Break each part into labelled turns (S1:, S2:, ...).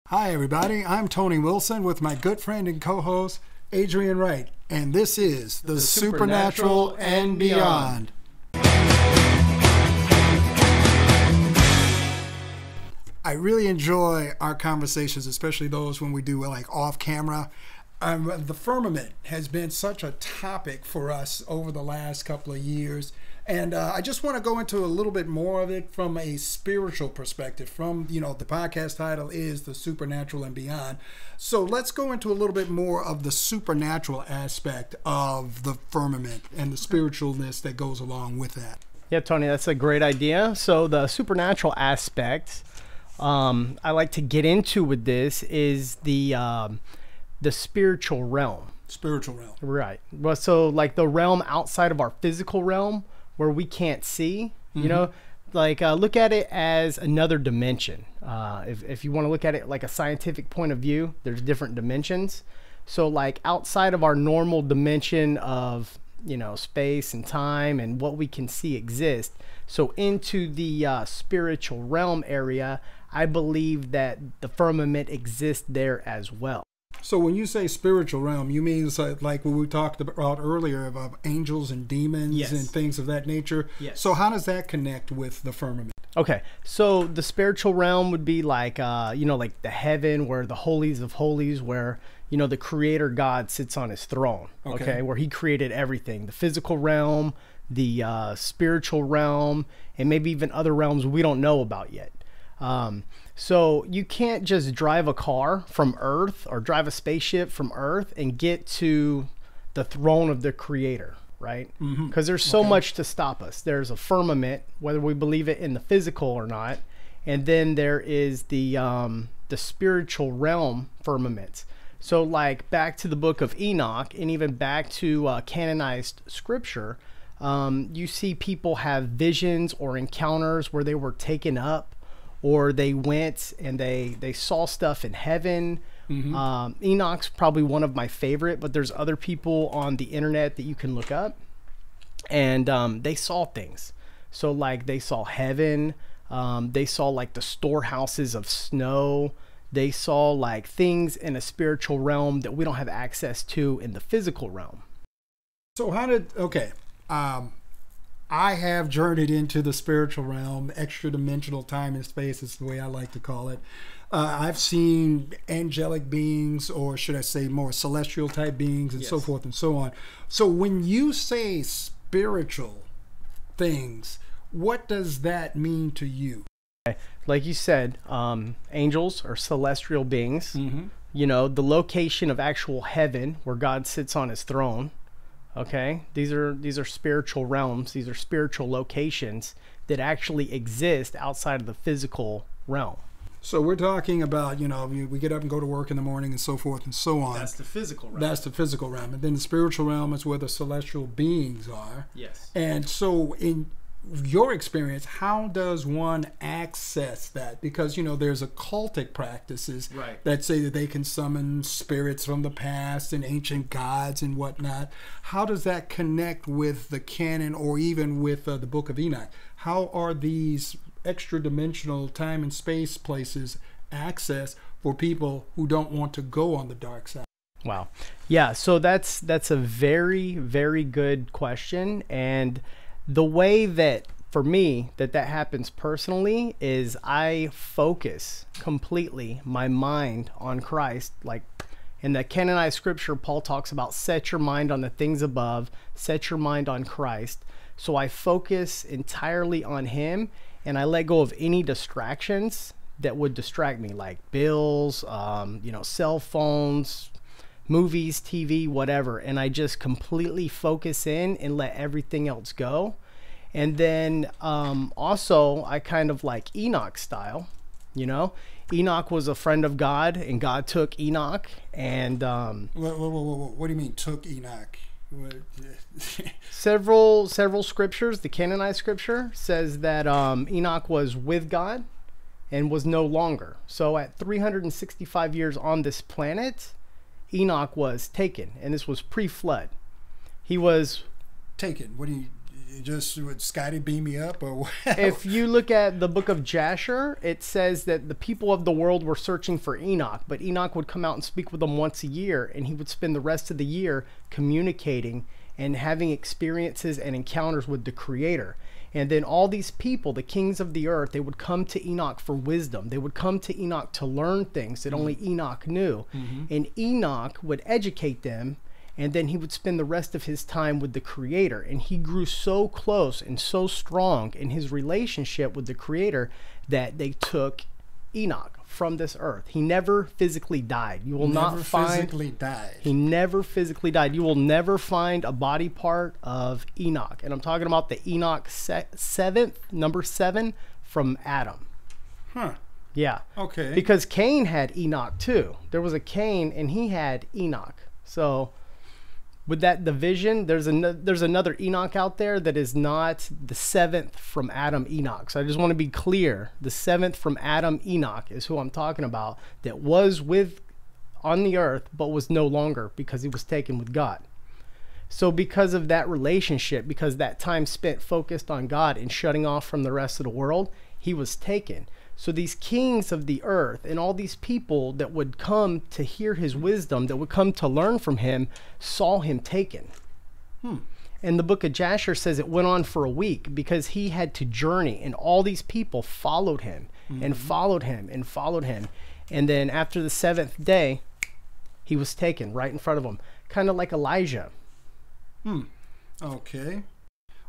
S1: Hi everybody, I'm Tony Wilson with my good friend and co-host Adrian Wright, and this is The Supernatural and Beyond. I really enjoy our conversations, especially those when we do like off camera. The firmament has been such a topic for us over the last couple of years. And I just want to go into a little bit more of it from a spiritual perspective. From, the podcast title is The Supernatural and Beyond. So let's go into a little bit more of the supernatural aspect of the firmament and the spiritualness that goes along with that.
S2: Yeah, Tony, that's a great idea. So the supernatural aspect I like to get into with this is the spiritual realm.
S1: Spiritual realm.
S2: Right. Well, so like the realm outside of our physical realm, where we can't see, look at it as another dimension. If you want to look at it like a scientific point of view, there's different dimensions. So like outside of our normal dimension of, space and time and what we can see exist. So into the spiritual realm area, I believe that the firmament exists there as well.
S1: So when you say spiritual realm, you mean like what we talked about earlier of angels and demons
S2: Yes.
S1: and things of that nature?
S2: Yes.
S1: So how does that connect with the firmament?
S2: Okay, so the spiritual realm would be like, like the heaven where the holies of holies, where, the creator God sits on his throne, okay, where he created everything. The physical realm, the spiritual realm, and maybe even other realms we don't know about yet. So you can't just drive a car from Earth or drive a spaceship from Earth and get to the throne of the creator, right? Because there's so much to stop us. There's a firmament, whether we believe it in the physical or not. And then there is the spiritual realm firmament. So like back to the book of Enoch and even back to canonized scripture, you see people have visions or encounters where they were taken up, or they went and they saw stuff in heaven. Enoch's probably one of my favorite, but there's other people on the internet that you can look up, and they saw things. So like they saw heaven, they saw like the storehouses of snow, they saw like things in a spiritual realm that we don't have access to in the physical realm.
S1: So I have journeyed into the spiritual realm, extra-dimensional time and space is the way I like to call it. I've seen angelic beings, or should I say more celestial type beings, and so forth and so on. So when you say spiritual things, what does that mean to you?
S2: Like you said, angels or celestial beings, the location of actual heaven where God sits on his throne. Okay, these are spiritual realms. These are spiritual locations that actually exist outside of the physical realm.
S1: So we're talking about, we get up and go to work in the morning and so forth and so on.
S2: That's the physical realm.
S1: That's the physical realm. And then the spiritual realm is where the celestial beings are.
S2: Yes.
S1: And so in your experience, how does one access that? Because, there's occultic practices that say that they can summon spirits from the past and ancient gods and whatnot. How does that connect with the canon or even with the Book of Enoch? How are these extra-dimensional time and space places accessed for people who don't want to go on the dark side?
S2: Wow. Yeah, so that's a very, very good question. And the way that, for me, that happens personally is I focus completely my mind on Christ. Like in the canonized scripture, Paul talks about set your mind on the things above, set your mind on Christ. So I focus entirely on him, and I let go of any distractions that would distract me, like bills, cell phones, movies, TV, whatever. And I just completely focus in and let everything else go. And then also I kind of like Enoch style, Enoch was a friend of God, and God took Enoch and
S1: what do you mean took Enoch?
S2: several scriptures, the canonized scripture says that Enoch was with God and was no longer. So at 365 years on this planet, Enoch was taken, and this was pre-flood. He was
S1: taken. What do you? Just would Scotty beam me up or what?
S2: If you look at the book of Jasher, it says that the people of the world were searching for Enoch, but Enoch would come out and speak with them once a year, and he would spend the rest of the year communicating and having experiences and encounters with the Creator. And then all these people, the kings of the earth, they would come to Enoch for wisdom. They would come to Enoch to learn things that only Enoch knew. And Enoch would educate them, and then he would spend the rest of his time with the Creator. And he grew so close and so strong in his relationship with the Creator that they took Enoch from this earth. He never physically died. You will not find...
S1: physically died.
S2: He never physically died. You will never find a body part of Enoch. And I'm talking about the Enoch number 7 from Adam.
S1: Huh.
S2: Yeah.
S1: Okay.
S2: Because Cain had Enoch too. There was a Cain and he had Enoch. So with that division, there's another Enoch out there that is not the 7th from Adam Enoch. So I just want to be clear. The 7th from Adam Enoch is who I'm talking about, that was on the earth but was no longer, because he was taken with God. So because of that relationship, because that time spent focused on God and shutting off from the rest of the world, he was taken. So these kings of the earth and all these people that would come to hear his wisdom, that would come to learn from him, saw him taken. And the book of Jasher says it went on for a week because he had to journey, and all these people followed him and followed him and followed him. And then after the 7th day, he was taken right in front of them, kind of like Elijah.
S1: Okay.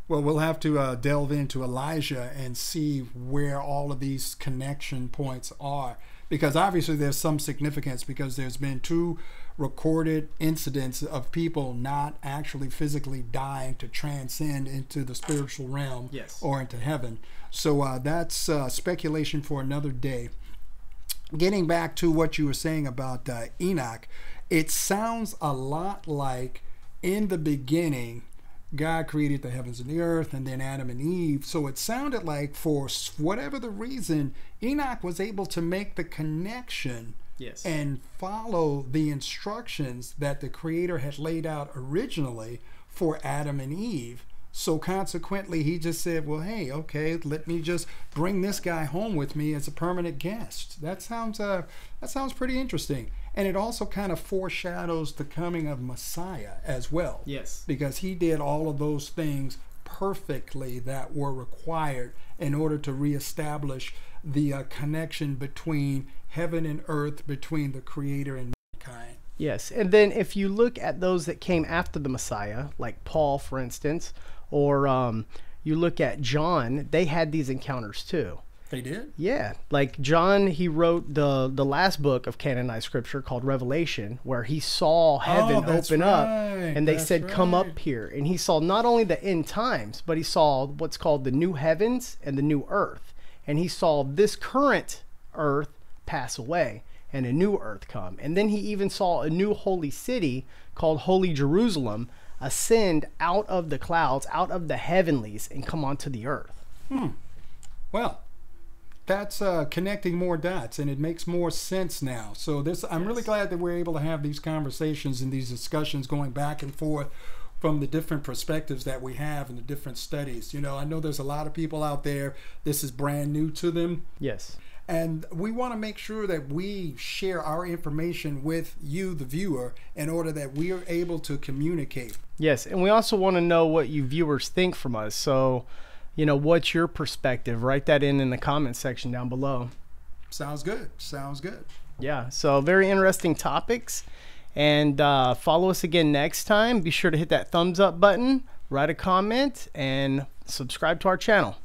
S1: Well, we'll have to delve into Elijah and see where all of these connection points are, because obviously there's some significance, because there's been 2 recorded incidents of people not actually physically dying to transcend into the spiritual realm or into heaven. So that's speculation for another day. Getting back to what you were saying about Enoch, it sounds a lot like in the beginning, God created the heavens and the earth, and then Adam and Eve. So it sounded like, for whatever the reason, Enoch was able to make the connection and follow the instructions that the Creator had laid out originally for Adam and Eve. So consequently, he just said, well, hey, okay, let me just bring this guy home with me as a permanent guest. That sounds pretty interesting. And it also kind of foreshadows the coming of Messiah as well.
S2: Yes.
S1: Because he did all of those things perfectly that were required in order to reestablish the connection between heaven and earth, between the Creator and mankind.
S2: Yes. And then if you look at those that came after the Messiah, like Paul, for instance, or you look at John, they had these encounters too.
S1: They did?
S2: Yeah. Like John, he wrote the last book of canonized scripture called Revelation, where he saw heaven open up, and they said, come up here. And he saw not only the end times, but he saw what's called the new heavens and the new earth. And he saw this current earth pass away and a new earth come. And then he even saw a new holy city called Holy Jerusalem ascend out of the clouds, out of the heavenlies, and come onto the earth.
S1: Well, that's connecting more dots, and it makes more sense now. So I'm really glad that we're able to have these conversations and these discussions going back and forth from the different perspectives that we have and the different studies. You know, I know there's a lot of people out there, this is brand new to them.
S2: Yes.
S1: And we want to make sure that we share our information with you, the viewer, in order that we are able to communicate.
S2: Yes, and we also want to know what you viewers think from us. So, you know, what's your perspective? Write that in the comment section down below.
S1: Sounds good. Sounds good.
S2: Yeah, so very interesting topics. And follow us again next time. Be sure to hit that thumbs up button, write a comment, and subscribe to our channel.